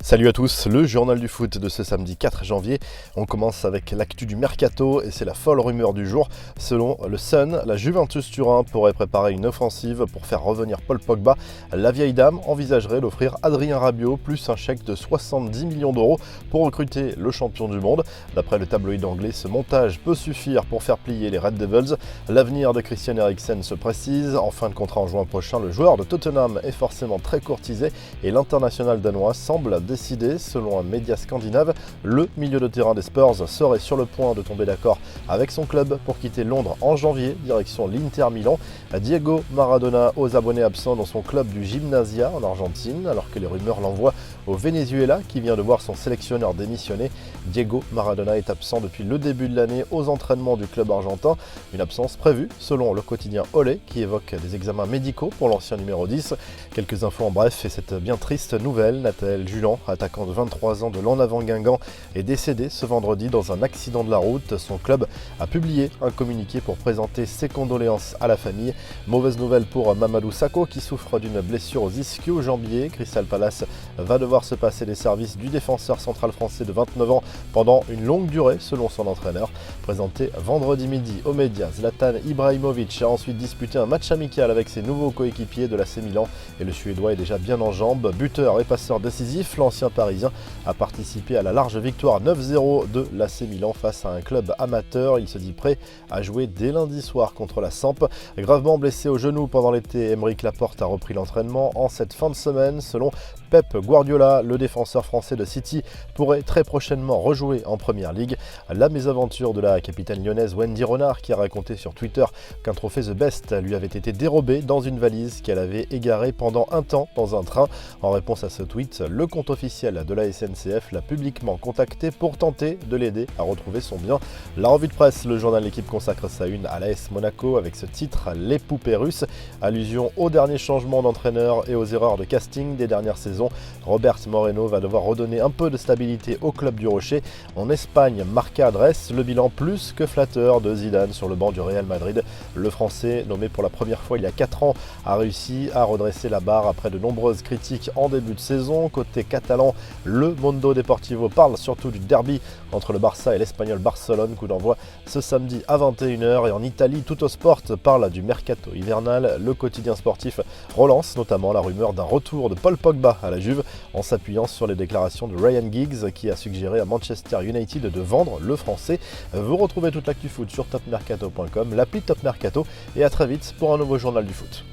Salut à tous, le journal du foot de ce samedi 4 janvier. On commence avec l'actu du mercato et c'est la folle rumeur du jour. Selon le Sun, la Juventus Turin pourrait préparer une offensive pour faire revenir Paul Pogba. La vieille dame envisagerait d'offrir Adrien Rabiot plus un chèque de 70 millions d'euros pour recruter le champion du monde. D'après le tabloïd anglais, ce montage peut suffire pour faire plier les Red Devils. L'avenir de Christian Eriksen se précise. En fin de contrat en juin prochain, le joueur de Tottenham est forcément très courtisé et l'international danois semble décidé. Selon un média scandinave, le milieu de terrain des Spurs serait sur le point de tomber d'accord avec son club pour quitter Londres en janvier, direction l'Inter Milan. Diego Maradona aux abonnés absents dans son club du Gimnasia en Argentine, alors que les rumeurs l'envoient au Venezuela qui vient de voir son sélectionneur démissionner. Diego Maradona est absent depuis le début de l'année aux entraînements du club argentin. Une absence prévue selon le quotidien Olé qui évoque des examens médicaux pour l'ancien numéro 10. Quelques infos en bref et cette bien triste nouvelle. Nathaël Julan, attaquant de 23 ans de l'En Avant Guingamp, est décédé ce vendredi dans un accident de la route. Son club a publié un communiqué pour présenter ses condoléances à la famille. Mauvaise nouvelle pour Mamadou Sakho qui souffre d'une blessure aux ischio-jambiers. Crystal Palace va devoir se passer des services du défenseur central français de 29 ans pendant une longue durée selon son entraîneur. Présenté vendredi midi aux médias, Zlatan Ibrahimovic a ensuite disputé un match amical avec ses nouveaux coéquipiers de l'AC Milan et le Suédois est déjà bien en jambes. Buteur et passeur décisif, l'ancien parisien a participé à la large victoire 9-0 de l'AC Milan face à un club amateur. Il se dit prêt à jouer dès lundi soir contre la Samp. Gravement blessé au genou pendant l'été, Aymeric Laporte a repris l'entraînement en cette fin de semaine. Selon Pep Guardiola, le défenseur français de City pourrait très prochainement rejouer en Première Ligue. La mésaventure de la capitaine lyonnaise Wendy Renard qui a raconté sur Twitter qu'un trophée The Best lui avait été dérobé dans une valise qu'elle avait égarée pendant un temps dans un train. En réponse à ce tweet, le compte officiel de la SNCF l'a publiquement contacté pour tenter de l'aider à retrouver son bien. La revue de presse, le journal L'équipe consacre sa une à l'AS Monaco avec ce titre « Les poupées russes ». Allusion aux derniers changements d'entraîneur et aux erreurs de casting des dernières saisons. Robert Moreno va devoir redonner un peu de stabilité au club du Rocher. En Espagne, Marca dresse le bilan plus que flatteur de Zidane sur le banc du Real Madrid. Le Français, nommé pour la première fois il y a 4 ans, a réussi à redresser la barre après de nombreuses critiques en début de saison. Côté catalan, le Mundo Deportivo parle surtout du derby entre le Barça et l'Espagnol Barcelone, coup d'envoi ce samedi à 21 h. Et en Italie, Tuttosport parle du mercato hivernal. Le quotidien sportif relance notamment la rumeur d'un retour de Paul Pogba à la Juve en s'appuyant sur les déclarations de Ryan Giggs qui a suggéré à Manchester United de vendre le français. Vous retrouvez toute l'actu foot sur topmercato.com, l'appli Top Mercato et à très vite pour un nouveau journal du foot.